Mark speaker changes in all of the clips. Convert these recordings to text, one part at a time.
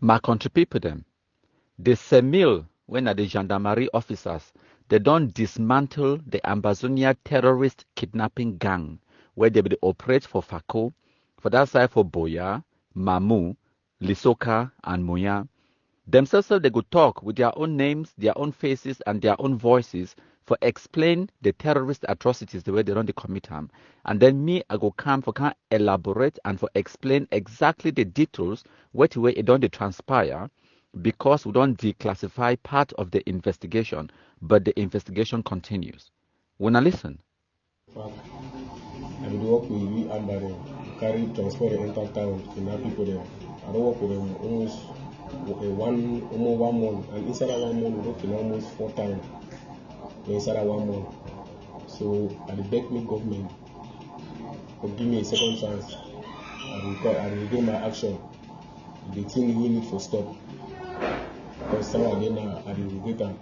Speaker 1: My country people them. The SEMIL, when are the gendarmerie officers, they don't dismantle the Ambazonia terrorist kidnapping gang, where they will operate for Fako, for that side for Boya, Mamu, Lisoka, and Moya. Themselves, they could talk with their own names, their own faces, and their own voices for explain the terrorist atrocities the way they don't commit them. And then me, I go come for can elaborate and for explain exactly the details what way it don't transpire because we don't declassify part of the investigation, but the investigation continues. Wanna listen?
Speaker 2: I will work with we and them, carry transport and enter town, kidnap people there. I don't work with them almost 1 month, and inside that 1 month we work in almost 4 times. Inside that 1 month. So I beg me government to give me a second chance. I will do my action. The thing we need to stop. Because some again I will regret them.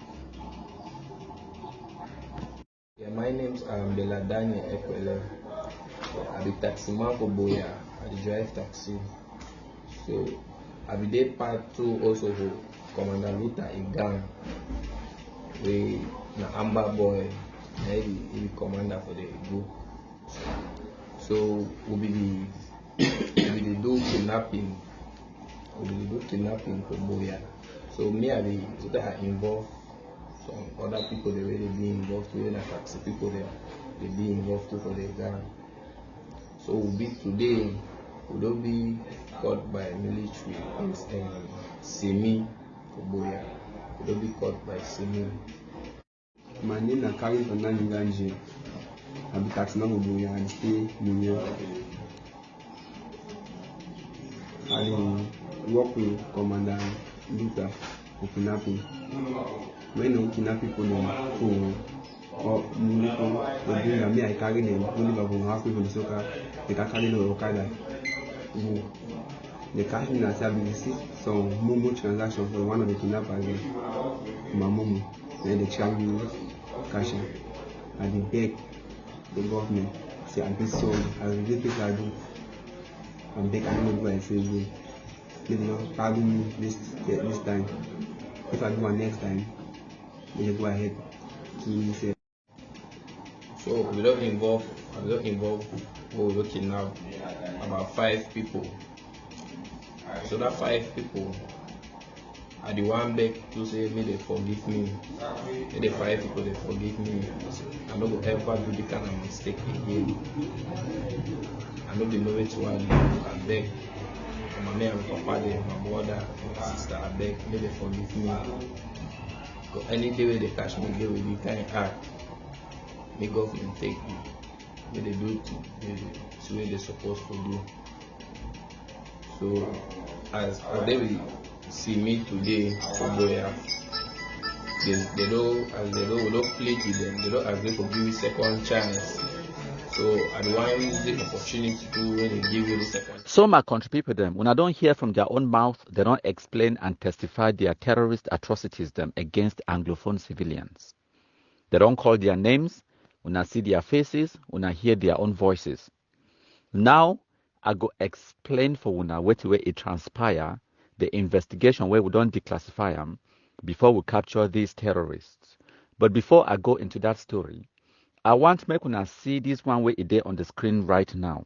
Speaker 3: Yeah, my name's Beladanya Ekwele. I be taxi man for Boya. I drive taxi. So I be there part 2 also for Commander Luther in gang. We na Amber boy. He be commander for the group. So we be do kidnapping. We be do kidnapping for Boya. So me I be involved. Some other people they really be involved too. Even taxi people they be involved too for the gang. So today we don't be caught by military SEMIL for Boya. We don't be caught by SEMIL.
Speaker 4: My name is Kari Fernandez. I be taxi man for Boya and stay New York. I work with Commander Luther for kidnapping. When you kidnap people or me, I carry them. Only if I have people in soccer, they can carry them Okada. They catch me and say I receive some Momo transactions for one of the kidnappers. My Momo, then they charge me cash. And they beg the government, say I'm this so I will get people I do. I'm begging them to say they will pardon me this time. If I do one next time, they just go ahead to say.
Speaker 3: So we don't involve we're looking now about 5 people. So that 5 people are the one beg to say may they forgive me. May the 5 people they forgive me. I don't ever do the kind of mistake again. I don't know which one I beg. My mother and papa there, my brother, my sister, I beg, may they forgive me. Because any day when they catch me, they will be kind of hard. May government take me. May they do the way they're supposed to do. So as they will see me today for Boya, they don't plead with them, they don't agree to give me second chance. So I don't want the opportunity to when they give you the second.
Speaker 1: So my country people them, when I don't hear from their own mouth, they don't explain and testify their terrorist atrocities them against Anglophone civilians. They don't call their names, when I see their faces, when I hear their own voices. Now I go explain for una what way it transpire, the investigation where we don't declassify them before we capture these terrorists. But before I go into that story, I want to make una see this one way it there on the screen right now.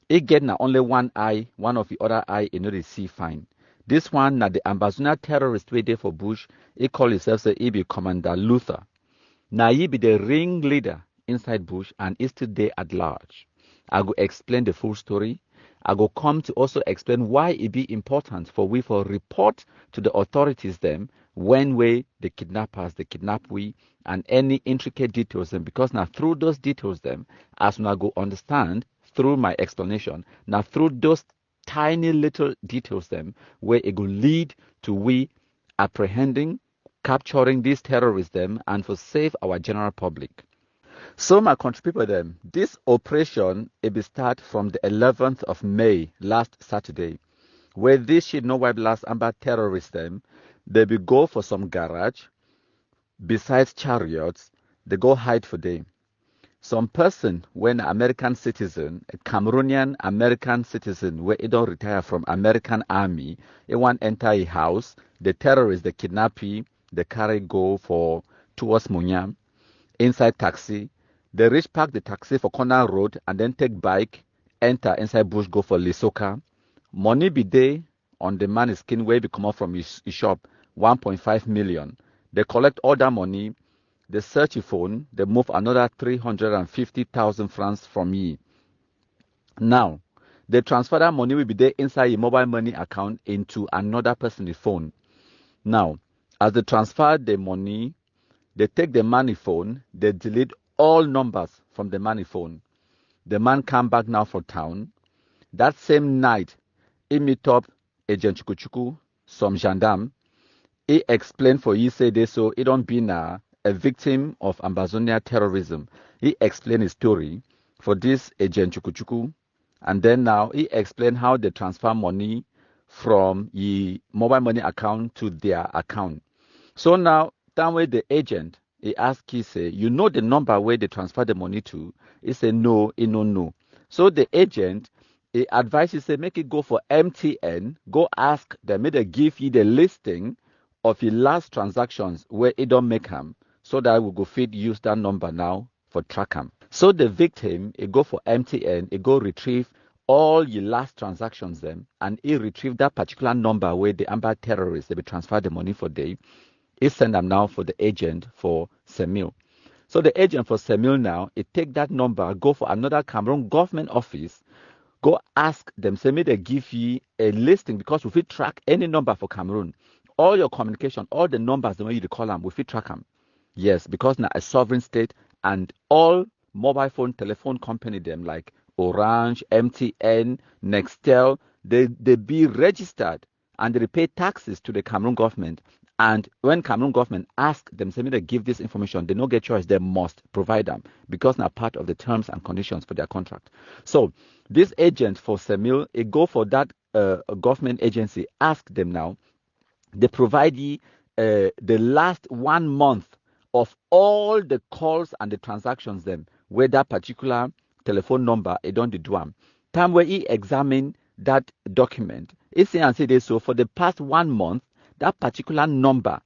Speaker 1: It get na only one eye, one of the other eye you know they see fine. This one na the Ambazonia terrorist way there for Bush. He call himself say he be Commander Luther. Now he be the ringleader inside Bush and is still there at large. I go explain the full story. I go come to also explain why it be important for we for report to the authorities them when we the kidnappers, the kidnap we, and any intricate details them, because now through those details them, as we go understand through my explanation, now through those tiny little details them, where it will lead to we apprehending, capturing these terrorists them, and for save our general public. So my country people them, this operation it will start from the 11th of May last Saturday, where this shit no white last amber terrorists them, they will go for some garage, besides chariots, they go hide for them. some person when American citizen, a Cameroonian American citizen, where he don't retire from American army, he want enter a house, the terrorists, the kidnapping, they carry go for towards Munyam, inside taxi, they reach park the taxi for corner road and then take bike, enter inside bush, go for Lisoka. Money be there on the man skin where he come out from his shop, 1.5 million. They collect all that money, they search your phone, they move another 350,000 francs from you. Now, they transfer that money will be there inside your mobile money account into another person's phone. Now, as they transfer the money, they take the money phone, they delete all numbers from the money phone. The man come back now for town. That same night, he meet up Agent Chukuchuku, some gendarme. He explained for you say this so he don't be now a victim of Ambazonia terrorism. He explained his story for this Agent Chukuchuku, and then now he explained how they transfer money from the mobile money account to their account. So now, that way the agent, he asked, he say, you know the number where they transfer the money to? He said, no, he no know. So the agent, he advised, he said, make it go for MTN, go ask them, may they give you the listing of your last transactions where it don't make them, so that we go fit use that number now for track them. So the victim, he go for MTN, he go retrieve all your last transactions them, and he retrieve that particular number where the Amber terrorists, they be transfer the money for day. He send them now for the agent for SEMIL. So the agent for SEMIL now, he take that number, go for another Cameroon government office, go ask them, say, may they give you a listing, because if we track any number for Cameroon, all your communication, all the numbers, the way you call them, we fit track them. Yes, because now a sovereign state and all mobile phone, telephone company, them like Orange, MTN, Nextel, they be registered and they pay taxes to the Cameroon government. And when Cameroon government ask them, say, they give this information, they don't get choice, they must provide them because now part of the terms and conditions for their contract. So this agent for SEMIL, it go for that government agency, ask them now, they provide you the last 1 month of all the calls and the transactions them, where that particular telephone number, it don't do them. Time where he examine that document, he say and say this, so for the past 1 month, that particular number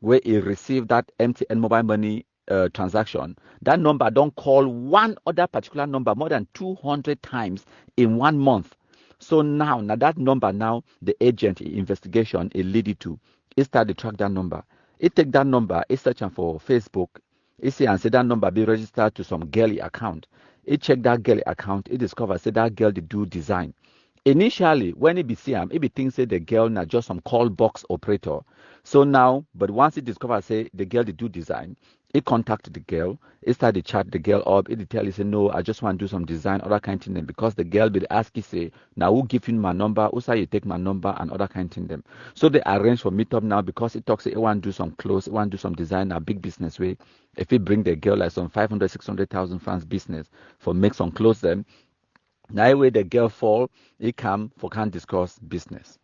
Speaker 1: where he received that MTN mobile money transaction, that number don't call one other particular number more than 200 times in 1 month. So now that number, now the agent investigation it lead it to, he start to track that number. He take that number, he search for Facebook, he see and say that number be registered to some girly account. He check that girly account, he discover say that girl they do design. Initially, when he be see him, he be think say the girl na just some call box operator. So now, but once he discover say the girl they do design, he contact the girl, he start to chat the girl up, he tell you say no, I just want to do some design, other kind of thing, because the girl will ask you say, now who give you my number, who say you take my number and other kind of thing them. So they arrange for meet up now because he talks say he want to do some clothes, he want to do some design, a big business way. If he bring the girl like some 500, 600,000 francs business for make some clothes them, now way the girl fall, he come for can discuss business.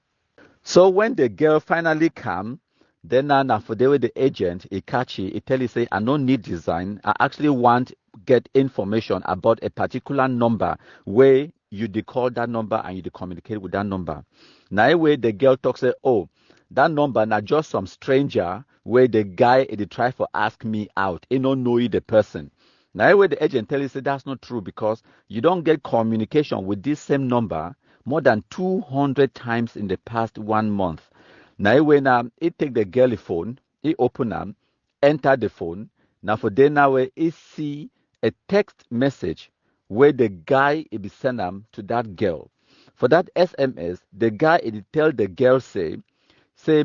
Speaker 1: So when the girl finally come, then now for the way the agent he catch it, he tell you say I don't need design. I actually want get information about a particular number where you call that number and you communicate with that number. Now way the girl talks say, oh, that number now just some stranger where the guy he try for ask me out. He don't know you the person. Now way the agent tell you say that's not true because you don't get communication with this same number more than 200 times in the past 1 month. Now when he take the girl phone, he open them, enter the phone. Now for then now he see a text message where the guy he be send them to that girl. For that SMS, the guy he tell the girl say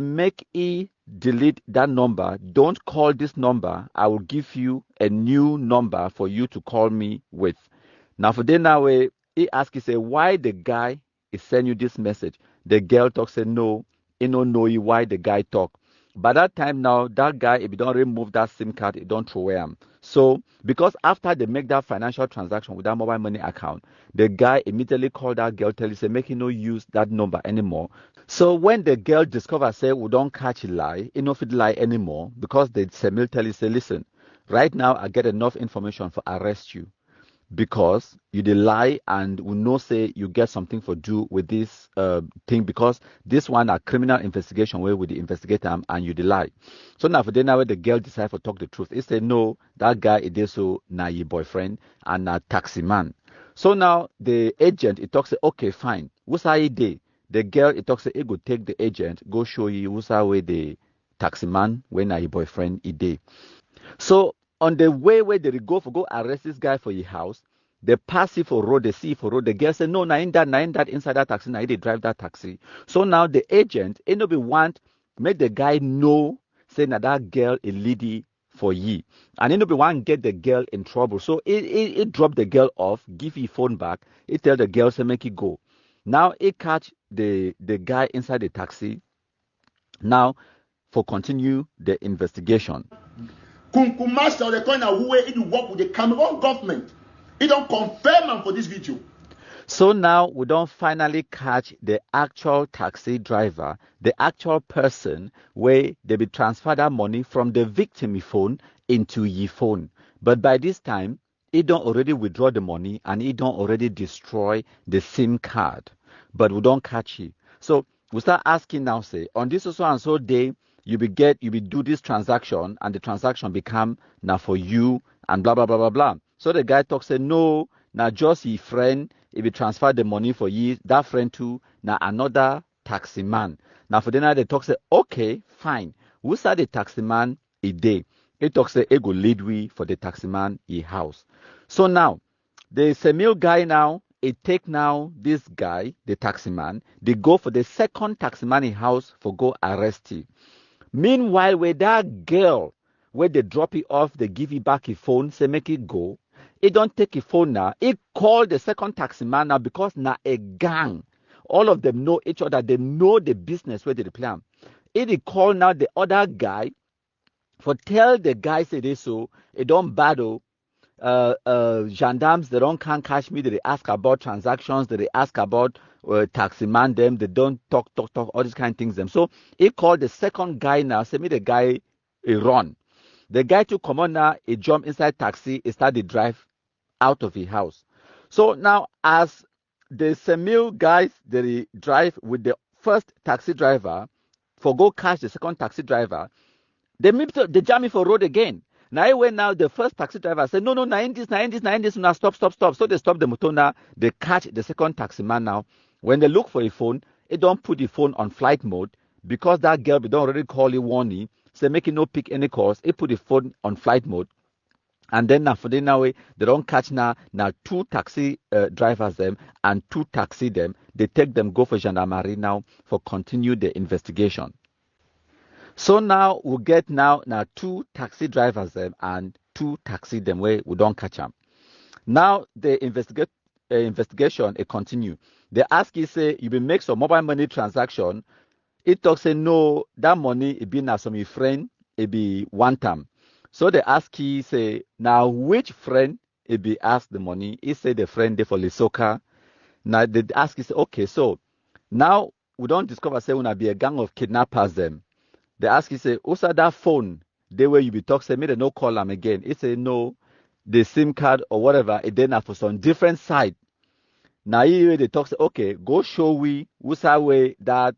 Speaker 1: make he delete that number. Don't call this number. I will give you a new number for you to call me with. Now for then now he ask you say why the guy is send you this message. The girl talk say no. He don't know you why the guy talk. By that time now, that guy, if you don't remove that SIM card, he don't throw away him. So, because after they make that financial transaction with that mobile money account, the guy immediately called that girl, tell you, say, make you no use that number anymore. So, when the girl discover, say, we don't catch a lie, he no fit lie anymore, because the SEMIL tell you, say, listen, right now, I get enough information for arrest you. because you dey lie and we know say you get something for do with this thing, because this one a criminal investigation where we dey investigate them and you dey lie. So now for then now the girl decide to talk the truth. He say no, that guy it is so na your boyfriend and na taxi man. So now the agent it talks say okay fine. What's how he dey? The girl it talks say he go take the agent go show you what's how way the taxi man when na your boyfriend he dey. So on the way where they go arrest this guy for your house, they pass it for road, they see it for road. The girl say, no, na in that inside that taxi, now they drive that taxi. So now the agent, he no be want make the guy know, say na that girl a lady for ye. And he no be want get the girl in trouble. So he drop the girl off, give his phone back, he tell the girl say make it go. Now he catch the guy inside the taxi. Now for continue the investigation.
Speaker 5: Kunkumaster the coin who it work with the Cameroon government. It don't confirm am for this video.
Speaker 1: So now we don't finally catch the actual taxi driver, the actual person where they be transfer that money from the victim phone into your phone. But by this time, he don't already withdraw the money and he don't already destroy the SIM card. But we don't catch it. So we start asking now, say, on this so and so day, you be do this transaction and the transaction become now for you and blah blah blah blah blah. So the guy talks say no, now just his friend, if he transfer the money for you, that friend too, now another taxi man. Now for the night they talk say okay, fine. Who's that the taxi man a day? He talks say he go lead we for the taxi man a house. So now the SEMIL guy now it take now this guy, the taxi man, they go for the second taxi man in house for go arrest him. Meanwhile, with that girl, where they drop it off, they give it back his phone, say make it go. He don't take his phone now. He called the second taxi man now because now a gang. All of them know each other. They know the business where they plan. He call now the other guy for tell the guy say this so it don't battle. Gendarmes, they don't can't catch me. They ask about transactions. They ask about taxi man them. They don't talk, all these kind of things them. So he called the second guy now, say me the guy he run. The guy to come on now, he jump inside taxi, he start the drive out of his house. So now as the SEMIL guys, they drive with the first taxi driver for go catch the second taxi driver, they jam me for road again. Now when now the first taxi driver said, no, now in this, now stop. So they stop the motor now, they catch the second taxi man now. When they look for a phone, they don't put the phone on flight mode because that girl they don't already call it warning, say make it no pick any calls, it put the phone on flight mode. And then now for the now way they don't catch now two taxi drivers them and two taxi them. They take them go for gendarmerie now for continue the investigation. So now we get now two taxi drivers them and two taxi them where we don't catch them. Now the investigation it continue. They ask you say you will make some mobile money transaction. It talks say no, that money it be now some your friend it be one time. So they ask you say now which friend it be ask the money. He say the friend they for Lesotho. Now they ask you say okay, so now we don't discover say when I be a gang of kidnappers them. They ask you say also that phone they where you be talk say me they no call them again. He say no, the SIM card or whatever it then for some different side. Now here they talk say okay, go show we who's way that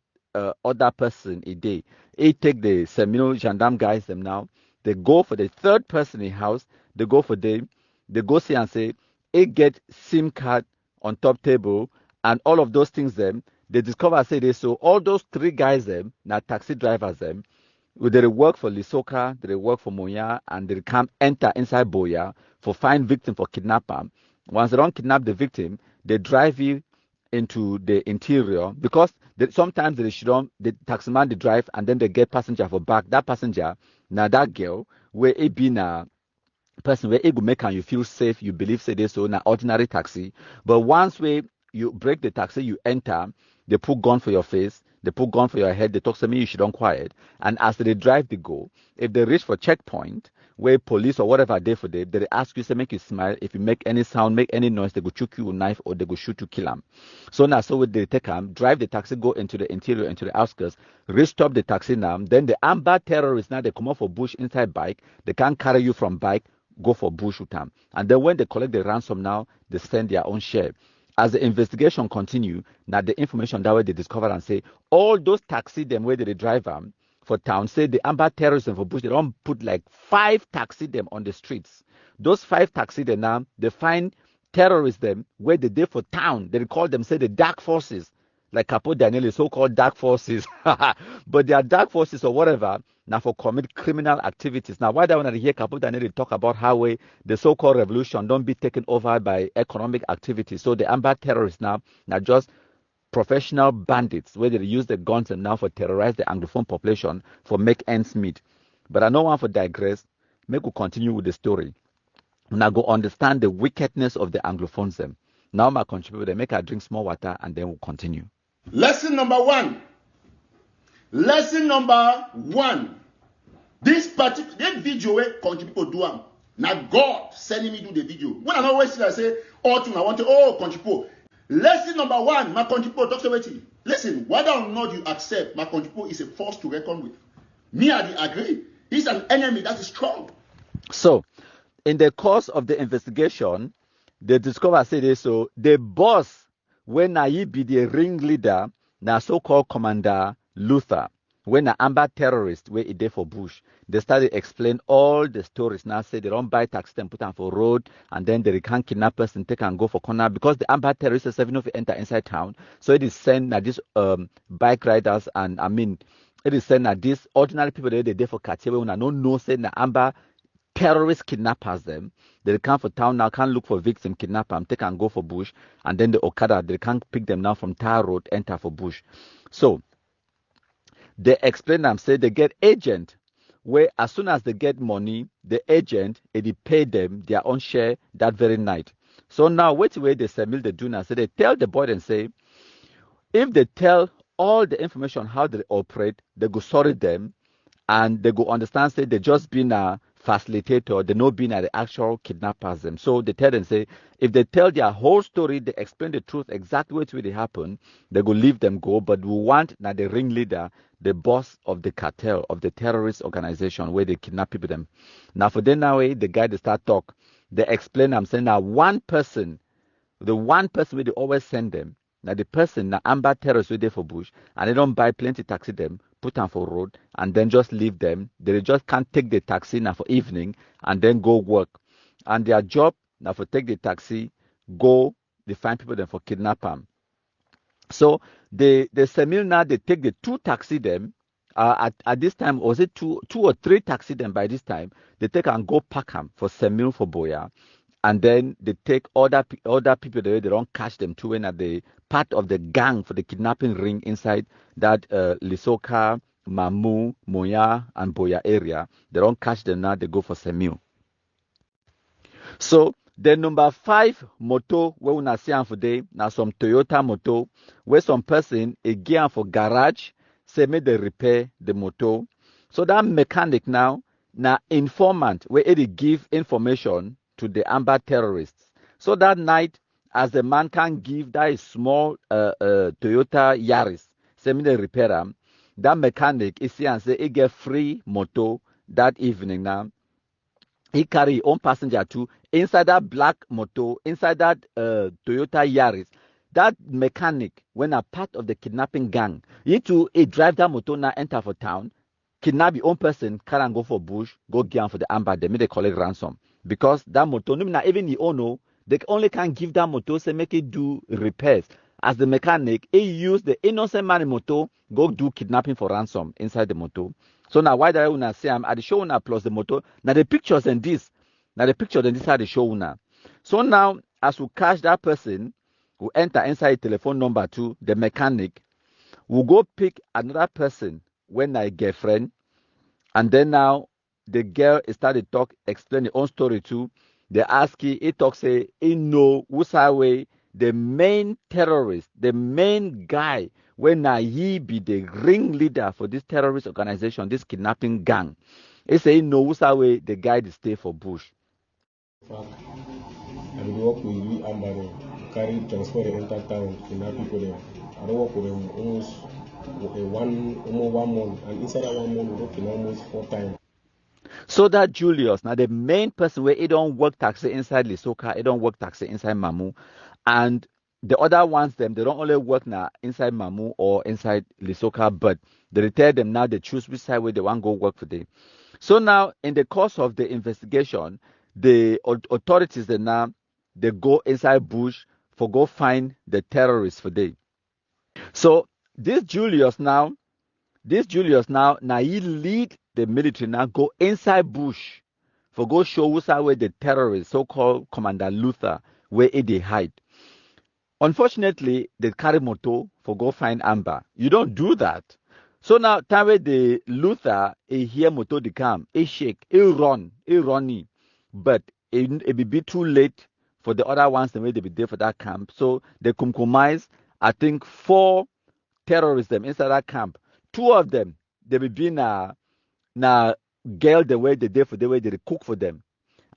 Speaker 1: other person a day. He take the SEMIL gendarme guys them now. They go for the third person in house. They go for them. They go see and say, he get SIM card on top table and all of those things them. They discover say they so all those three guys them, now taxi drivers them, they work for Lesotho, they work for Moya, and they come enter inside Boya for find victim for kidnapper. Once they don't kidnap the victim, they drive you into the interior because sometimes the taxi man they drive and then they get passenger for back. That passenger, now that girl, where it be na person where it will make you feel safe, you believe say this so na ordinary taxi. But once where you break the taxi, you enter, they put gun for your face, they put gun for your head, they talk to me, you should don't quiet. And as they drive, they go. If they reach for checkpoint, where police or whatever they for them, they ask you, say make you smile. If you make any sound, make any noise, they go choke you with a knife or they go shoot you, kill them. So now, so they take them, drive the taxi, go into the interior, into the outskirts, restop the taxi now. Then the amber terrorists now they come off for bush inside bike. They can't carry you from bike, go for bush with them. And then when they collect the ransom now, they send their own share. As the investigation continue, now the information that way they discover and say, all those taxi them where they drive them for town, say the amber terrorism for bush, they don't put like 5 taxi them on the streets. Those 5 taxi them now, they find terrorists them where they for town. They call them, say, the dark forces. Like Capo Daniel, so-called dark forces. But they are dark forces or whatever, now for commit criminal activities. Now, why do I want to hear Capo Daniel talk about how the so-called revolution don't be taken over by economic activities? So the amber terrorists now just professional bandits where they use the guns and now for terrorize the Anglophone population for make ends meet. But I don't want to digress. Make we continue with the story. Now go understand the wickedness of the Anglophones them. Now my contributor, they make her drink small water and then we'll continue.
Speaker 5: Lesson number 1. Lesson number 1. This particular video where country people do am. Now God sending me do the video. When I always see I say, oh, I want to, country people. Lesson number 1, my country people talks about it. Listen, whether or not you accept, my country people is a force to reckon with. Me, I agree. He's an enemy that is strong.
Speaker 1: So, in the course of the investigation, they discover, say this, so the boss, when I be the ringleader, now so-called Commander Luther, when an amber terrorist, where it did for Bush, they started explain all the stories. Now say they don't buy taxi and put them for road, and then they can kidnap us and take and go for corner because the amber terrorists are serving if enter inside town. So it is sent that these bike riders and it is sent that these ordinary people they there for cartier when I don't know say the amber terrorist kidnappers them. They come for town now, can't look for victim, kidnap them, take and go for bush, and then the Okada, they can't pick them now from Tar Road, enter for bush. So they explain them, say they get agent, where as soon as they get money, the agent, it pay them their own share that very night. So now, wait where they Semil they do now, so they tell the boy and say, if they tell all the information how they operate, they go sorry them, and they go understand, say they just been a facilitator, they know being at the actual kidnappers them. So they tell them, say, if they tell their whole story, they explain the truth exactly what will happen, they go leave them go. But we want now the ringleader, the boss of the cartel, of the terrorist organization where they kidnap people them. Now for them now, the guy they start talk, they explain, I'm saying now one person, the one person where they always send them, now the person, now amber terrorists where they for bush, and they don't buy plenty taxi them, put them for road, and then just leave them. They just can't take the taxi now for evening and then go work. And their job now for take the taxi, go, they find people then for kidnap them. So the Semil now they take the 2 taxi them. At this time, was it two or 3 taxi them by this time? They take and go pack them for Semil for Boya. And then they take other people there, they don't catch them too when at the part of the gang for the kidnapping ring inside that Lisoka, Mamu, Moya, and Boya area. They don't catch them now, they go for Semil. So the number 5 moto where we see for day now some Toyota moto where some person again for garage say make they repair the moto. So that mechanic now informant where it give information to the amber terrorists. So that night, as the man can give that small Toyota Yaris, send me the repair, that mechanic is here and say he get free moto that evening now. He carry his own passenger too inside that black moto, inside that Toyota Yaris. That mechanic, when a part of the kidnapping gang, he drive that motor now enter for town, kidnap your own person, carry and go for bush, go get for the amber, they make they collect ransom. Because that motor, no, even the owner, they only can give that motor, say make it do repairs. As the mechanic, he use the innocent man motor, go do kidnapping for ransom inside the motor. So now why do I wanna say I'm at the show now plus the motor? Now the pictures and this, are the show now. So now as we catch that person, we enter inside telephone number 2, the mechanic, we go pick another person when I girlfriend, and then now the girl started talk, explain her own story too. They ask he talk say he know who's away the main terrorist, the main guy when he be the ringleader for this terrorist organization, this kidnapping gang. He say he know who's away the guy that stay for bush.
Speaker 2: Fuck. I will work with you Amber, carry transfer the entire town, kidnap people there. I don't work with them almost 1 month, and inside that 1 month we working almost 4 times.
Speaker 1: So that Julius, now the main person where he don't work taxi inside Lisoka, he don't work taxi inside Mamu, and the other ones them they don't only work now inside Mamu or inside Lisoka, but they tell them now they choose which side where they want to go work for them. So now in the course of the investigation, the authorities they go inside bush for go find the terrorists for them. So this Julius now he lead the military now go inside bush for go show who's where the terrorists, so-called Commander Luther, where they hide. Unfortunately, they carry moto for go find Amber. You don't do that. So now time where the Luther he hear moto they come, he shake, he run, but it be too late for the other ones the way they be there for that camp. So they compromise, I think 4 terrorists them inside that camp. 2 of them they be na girl the way they did for the way they cook for them,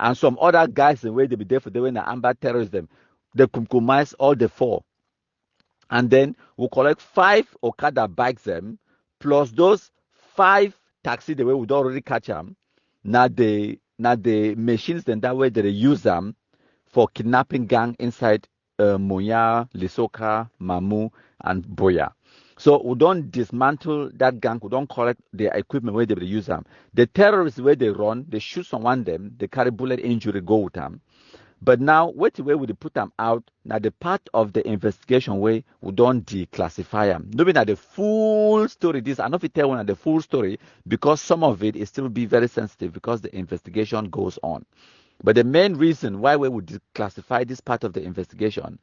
Speaker 1: and some other guys the way they be there for the way na Amber terrorists them. They compromise all the 4, and then we collect 5 Okada bikes them plus those 5 taxi the way we don't already catch them. Now the machines then that way they use them for kidnapping gang inside Moya, Lisoka, Mamu, and Boya. So we don't dismantle that gang. We don't collect their equipment where they use them. The terrorists where they run, they shoot someone them, they carry bullet injury, go with them. But now, what way would they put them out? Now, the part of the investigation way we don't declassify them. Maybe not the full story. This I know if you tell one the full story because some of it is still be very sensitive because the investigation goes on. But the main reason why we would declassify this part of the investigation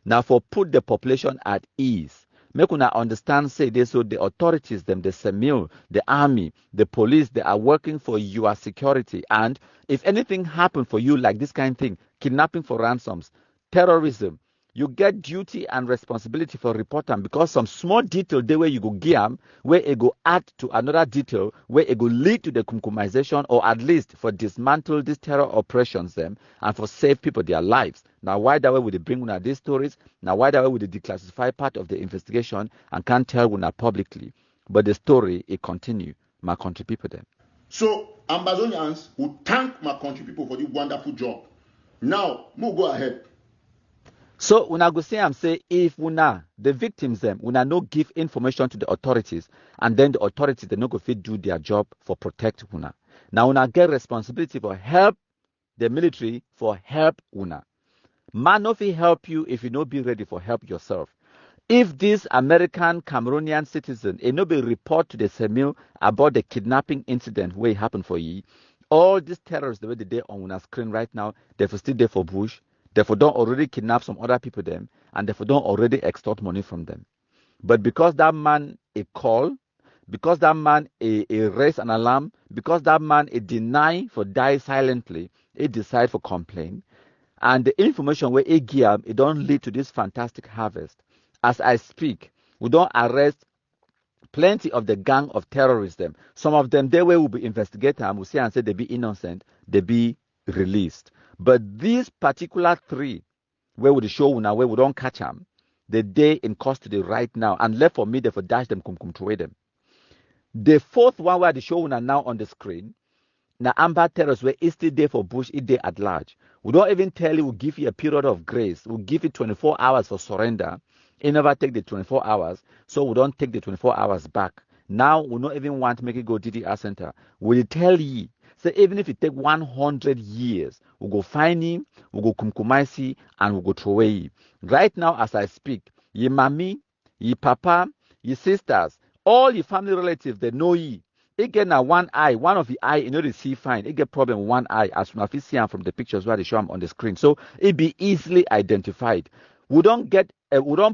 Speaker 1: now for put the population at ease. Make una understand, say this, so the authorities, them, the SEMIL, the army, the police, they are working for your security. And if anything happen for you like this kind of thing, kidnapping for ransoms, terrorism, you get duty and responsibility for reporting because some small detail the way you go give them, where it go add to another detail, where it go lead to the compromisation or at least for dismantle these terror operations them and for save people their lives. Now why that way would they bring una these stories? Now why that way would they declassify part of the investigation and can't tell una publicly? But the story it continue. My country people then.
Speaker 5: So Ambazonians will thank my country people for the wonderful job. Now, we'll go ahead.
Speaker 1: So una go say if una the victims them una no give information to the authorities and then the authorities they no go fit do their job for protect una. Now una get responsibility for help the military for help una. Man no fit help you if you no be ready for help yourself. If this American Cameroonian citizen no be report to the SEMIL about the kidnapping incident where it happened for ye, all these terrorists the way they on una screen right now, they're still there for bush. Therefore, don't already kidnap some other people them, and therefore don't already extort money from them. But because that man a call, because that man a raise an alarm, because that man a deny for die silently, he decide for complain, and the information where he give it don't lead to this fantastic harvest. As I speak, we don't arrest plenty of the gang of terrorists them. Some of them they will be investigated and we see and say they be innocent, they be released. But these particular 3, where we show now, where we don't catch them, the day in custody right now, and left for me, they for dash them, come to them. The 4th one where the show now on the screen, now Amber terrorists where it's still there for bush, it's there at large. We don't even tell you, we'll give you a period of grace. We'll give you 24 hours for surrender. It never take the 24 hours, so we don't take the 24 hours back. Now we don't even want to make it go DDR center. We tell you. So even if it take 100 years, we'll go find him, we'll go kumkumaisi, and we'll go throw away. Right now, as I speak, your mommy, your papa, your sisters, all your family relatives, they know you. It get now one eye, one of the eye, you know they see fine. It get problem with one eye, as soon as you see them from the pictures where they show them on the screen. So it be easily identified. We don't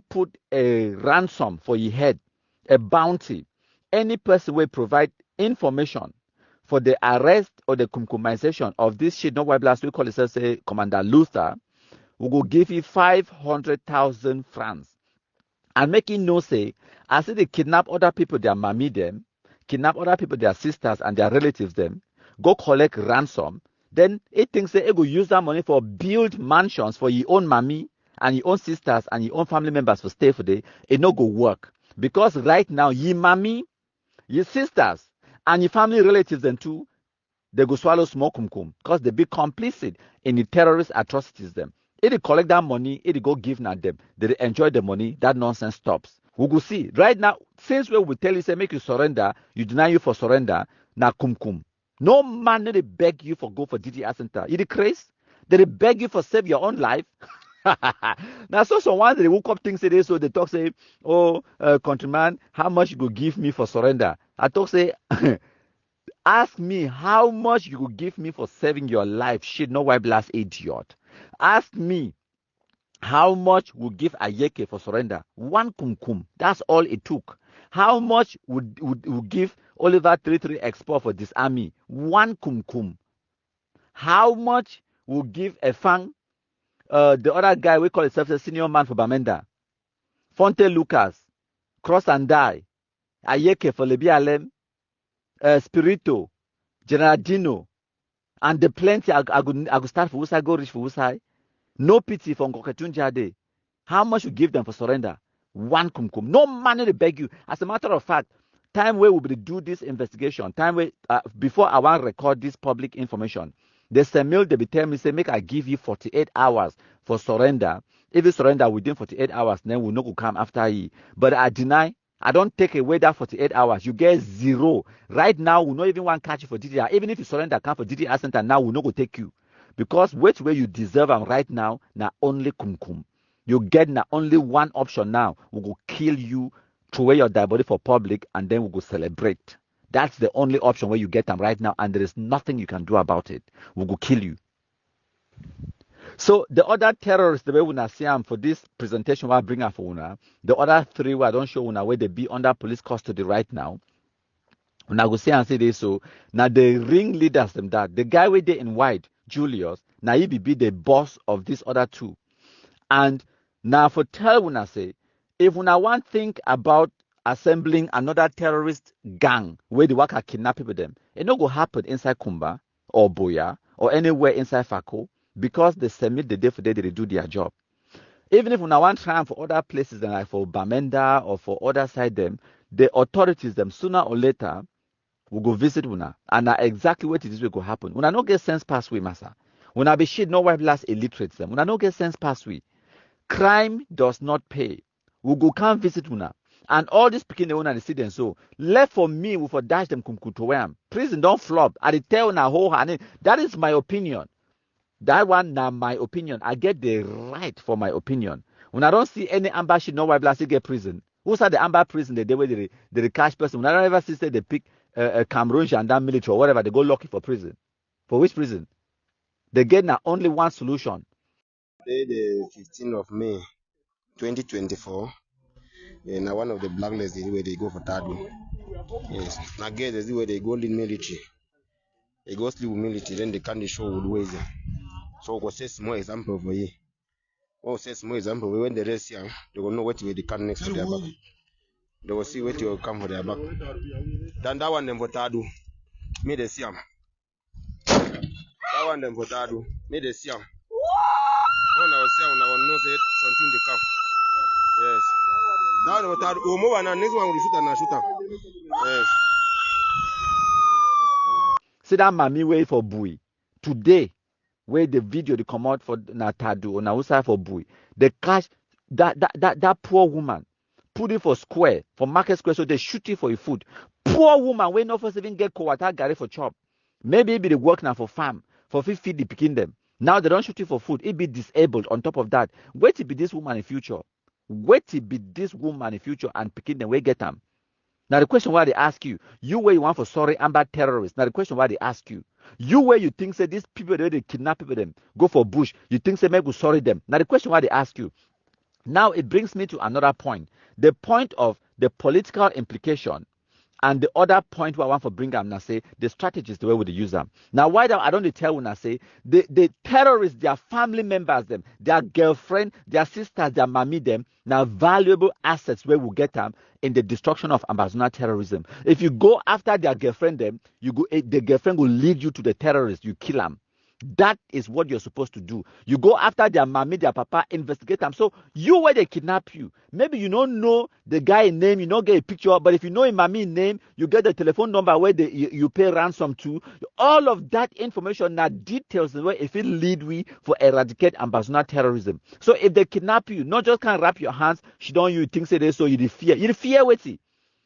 Speaker 1: put a ransom for your head, a bounty. Any person will provide information for the arrest or the compromisation of this shit, not white blast, we call it, say, Commander Luther, we will give you 500,000 francs. And making no say, I say they kidnap other people, their mommy them, kidnap other people, their sisters and their relatives them, go collect ransom, then it thinks they go use that money for build mansions for your own mommy and your own sisters and your own family members for stay for day, it no go work. Because right now, your mommy, your sisters, and your family relatives then too, they go swallow small kumkum because they be complicit in the terrorist atrocities them. If they collect that money, if they go give na them, they enjoy the money, that nonsense stops. We go see. Right now, since we will tell you, say, make you surrender, you deny you for surrender, na kumkum. No man they beg you for go for DDR center. You the craze? They beg you for save your own life. Now, so someone they woke up things today, so they talk say, oh, countryman, how much you go give me for surrender? I talk say, ask me how much you will give me for saving your life. Shit, no white blast idiot. Ask me how much would give Ayeke for surrender? One kumkum. That's all it took. How much would give Oliver 33 export for this army? One kumkum. How much would give Efang, the other guy we call himself a senior man for Bamenda? Fonte Lucas, Cross and Die, Ayeke for Lebialem, Spirito, Gerardino, and the plenty I go start for Usai, go reach for Usai. No pity for Nkoketunjade. How much you give them for surrender? One kumkum. No money to beg you. As a matter of fact, time where we will do this investigation, time where before I want to record this public information, the SEMIL they be tell me say make I give you 48 hours for surrender. If you surrender within 48 hours, then we'll not come after you. But I deny. I don't take away that 48 hours. You get zero. Right now, we not even want to catch you for DDR. Even if you surrender, come for DDR center now, we'll not go take you. Because which way you deserve them right now, na only kumkum. You get na only one option now. We go kill you, throw away your dead body for public, and then we go celebrate. That's the only option where you get them right now, and there is nothing you can do about it. We go kill you. So the other terrorists, the way we see them for this presentation, I bring up for una. The other three where I don't show una where they be under police custody right now. Una go see and say this. So now the ring leaders them that the guy with the in white, Julius, now he be the boss of these other two. And now for tell una say, if una want think about assembling another terrorist gang where they work at kidnap people them, it no go happen inside Kumba or Boya or anywhere inside Fako. Because they submit the day for day they do their job. Even if we want to try for other places than like for Bamenda or for other side them, the authorities them sooner or later will go visit una. And now exactly what it is will go happen. Una no get sense pass we, massa. Una be shit no wife last illiterate them. Una no get sense pass we. Crime does not pay. We go come visit una. And all this picking the una the students so left for me we for dash them kumkutoam. Prison don't flop. I tell una whole hand. That is my opinion. That one now my opinion. I get the right for my opinion. When I don't see any amber shit, no white blast get prison. Who said the amber prison the day where they catch person? When I don't ever see they pick Cameroon gendarme military or whatever, they go lucky for prison. For which prison? They get now only one solution.
Speaker 6: Today, the 15th of May, 2024. Now one of the blacklists is where they go for Tadu. Yes. Now get is where they go in military. They go sleep with military, then they can't show with ways. So we will say small example for you. We'll say small example when the rest here, they will know what way they can next to their back. They will see what will come for their back. Then that one them for Tadu. Me they see them. That one them for Tadu. Me they see them. When I was see them, I will know say something they come. Yes. That one for Tadu. Oh, move on. Next one will shoot and shoot them. Yes.
Speaker 1: See that mommy way for Bui. Today, where the video they come out for Natadu or Nausa for Bui, they catch that poor woman, put it for square, for market square, so they shoot it for your food. Poor woman, when no first even get Kowata Gary for chop. Maybe it be the work now for farm, for feed the picking them. Now they don't shoot it for food, it be disabled on top of that. Wait to be this woman in future. Wait to be this woman in future and picking them, where get them. Now the question why they ask you where you want for sorry amber terrorists. Now the question why they ask you where you think say these people they kidnap people them go for bush. You think say maybe sorry them. Now the question why they ask you. Now it brings me to another point. The point of the political implication and the other point where I want to bring up now say the strategies the way we use them. Now why I don't tell when I say the terrorists, their family members them, their girlfriend, their sisters, their mommy them, now valuable assets where we get them in the destruction of Amazona terrorism. If you go after their girlfriend them, you go the girlfriend will lead you to the terrorists, you kill them. That is what you're supposed to do. You go after their mommy, their papa, investigate them. So you where they kidnap you. Maybe you don't know the guy name, you don't get a picture, but if you know a mommy name, you get the telephone number where you pay ransom to. All of that information now details the way if it lead we for eradicate and personal terrorism. So if they kidnap you, not just can't wrap your hands, she don't you think say this, so you fear. You fear wait see.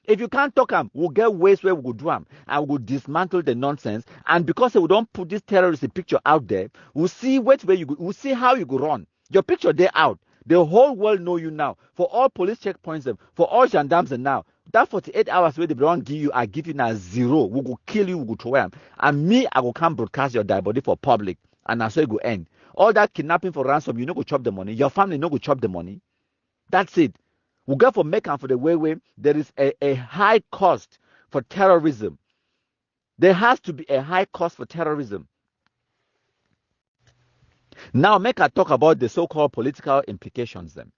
Speaker 1: If you can't talk them, we'll get ways where we will do them and we'll dismantle the nonsense. And because we don't put this terrorist picture out there, we'll see where you go, we'll see how you go run. Your picture there out. The whole world know you now. For all police checkpoints, for all gendarmes and now. That 48 hours where they don't give you, I give you now 0. We will kill you, we will throw them. And me, I will come broadcast your dead body for public. And that's where it will end. All that kidnapping for ransom, you know go chop the money. Your family no go chop the money. That's it. We go for make and for the way there is a high cost for terrorism. There has to be a high cost for terrorism. Now make I talk about the so-called political implications then.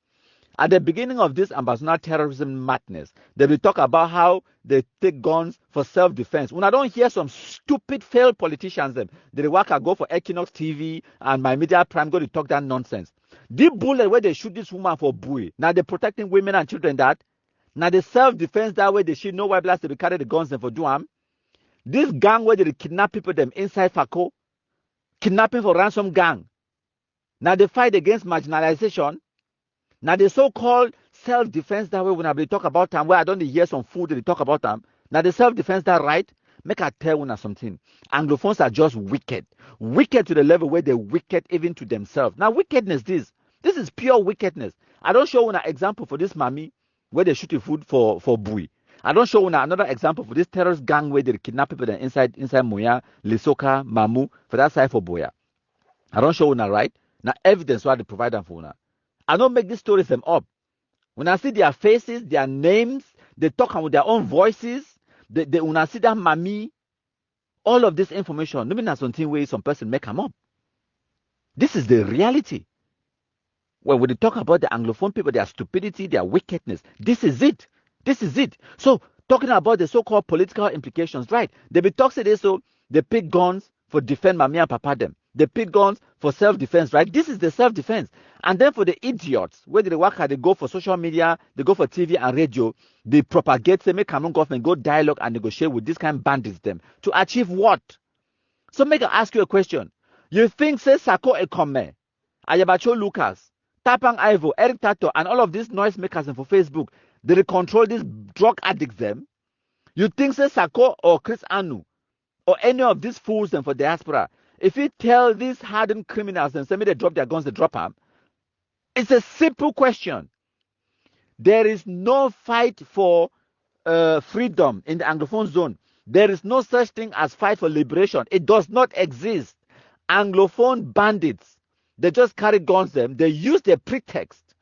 Speaker 1: At the beginning of this ambassador terrorism madness, they will talk about how they take guns for self-defense. When I don't hear some stupid failed politicians, them they work I go for Equinox TV and my media prime go to talk that nonsense. The bullet where they shoot this woman for buoy. Now they're protecting women and children that. Now the self-defense that way they shoot no white blast they carry the guns and for Duam. This gang where they kidnap people them inside Fako. Kidnapping for ransom gang. Now they fight against marginalization. Now the so-called self-defense that way when I talk about them, where I don't hear some food they talk about them. Now the self-defense that right, make I tell you something. Anglophones are just wicked. Wicked to the level where they're wicked even to themselves. Now wickedness this is pure wickedness. I don't show you an example for this mommy where they shooting food for buoy. I don't show you another example for this terrorist gang where they kidnap people inside Moya, Lesoka, Mamu, for that side for Boya. I don't show you right. Now evidence why they provide them for now. I don't make these stories them up. When I see their faces, their names, they talk with their own voices. When I see that mommy, all of this information, no mean something where some person make them up. This is the reality. When they talk about the Anglophone people, their stupidity, their wickedness, this is it. This is it. So talking about the so-called political implications, right? They be talking this, so they pick guns for defend mommy and papa them. They pick guns for self-defense, right? This is the self-defense. And then for the idiots, where they work hard, they go for social media, they go for TV and radio, they propagate, they make Cameroon government go dialogue and negotiate with this kind of bandits them to achieve what? So make I ask you a question. You think say Sako Ekome, Ayabacho Lucas, Tapang Ivo, Eric Tato, and all of these noise makers for Facebook, they control these drug addicts them? You think say Sako or Chris Anu or any of these fools them for diaspora, if you tell these hardened criminals and say me they drop their guns, they drop them? It's a simple question. There is no fight for freedom in the Anglophone zone. There is no such thing as fight for liberation. It does not exist. Anglophone bandits, they just carry guns them. They use the pretext.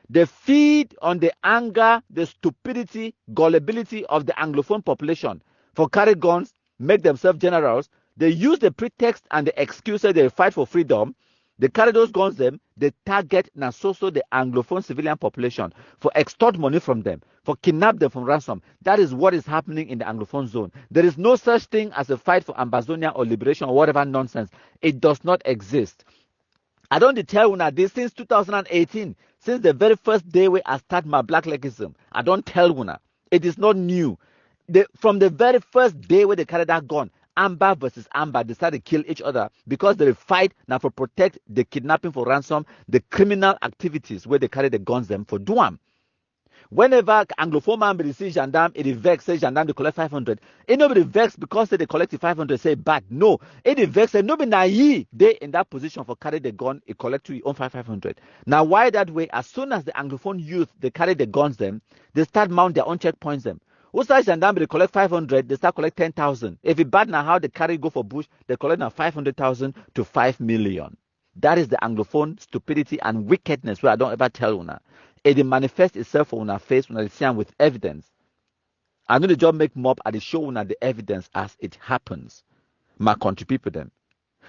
Speaker 1: They feed on the anger, the stupidity, gullibility of the Anglophone population for carry guns, make themselves generals. They use the pretext and the excuse that they fight for freedom. They carry those guns them, they target Nasoso, the Anglophone civilian population, for extort money from them, for kidnap them from ransom. That is what is happening in the Anglophone zone. There is no such thing as a fight for Ambazonia or liberation or whatever nonsense. It does not exist. I don't tell you this since 2018, since the very first day where I start my black legism. I don't tell you. It is not new. From the very first day where they carry that gun, Amber versus Amber decided to kill each other because they fight now for protect the kidnapping for ransom, the criminal activities where they carry the guns them for Duam. Whenever Anglophone man be see gendarme, it vex, say gendarme they collect 500. It nobody vex because they collect 500, say bad. No, it vex, say nobody naive. They in that position for carry the gun, it collect to own 500. Now why that way? As soon as the Anglophone youth they carry the guns them, they start mount their own checkpoints them. Outside gendarme, they collect 500, they start collect 10,000. If it bad now how they carry go for bush, they collect now 500,000 to 5 million. That is the Anglophone stupidity and wickedness where I don't ever tell una. It manifests itself on our face when I see with evidence. I know the job make mob and they show una the evidence as it happens. My country people them.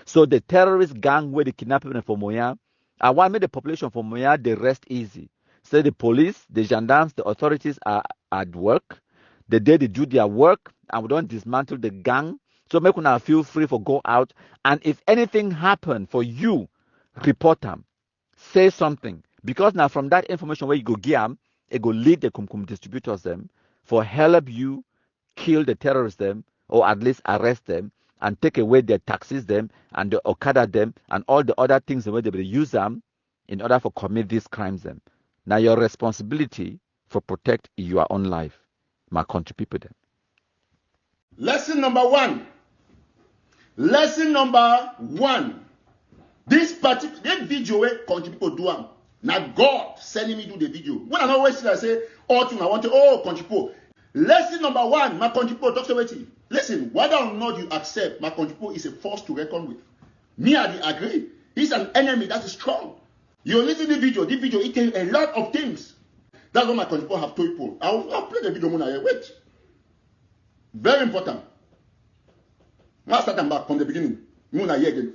Speaker 1: So the terrorist gang where they kidnap people from Moya, I want make the population from Moya they rest easy. So the police, the gendarmes, the authorities are at work. The day they do their work and we don't dismantle the gang, So make una feel free for go out. And if anything happen for you, report them. Say something. Because now from that information where you go give them, it go lead the Kumkum distributors them for help you kill the terrorists them or at least arrest them and take away their taxes them and the Okada them and all the other things the way they will use them in order for commit these crimes them. Now your responsibility for protect your own life. My country people them.
Speaker 5: Lesson number 1. Lesson number 1. This video where country people do am. Now God sending me do the video. When I always say, oh, I want to, oh, country people. Lesson number 1, my country people, Dr. Weti. Listen, whether or not you accept, my country people is a force to reckon with. Me, I agree. He's an enemy that is strong. You listen to the video, it tells a lot of things. That's what my country people have told people. I'll play the video when I wait. Very important. Now start them back from the beginning. Muna here again.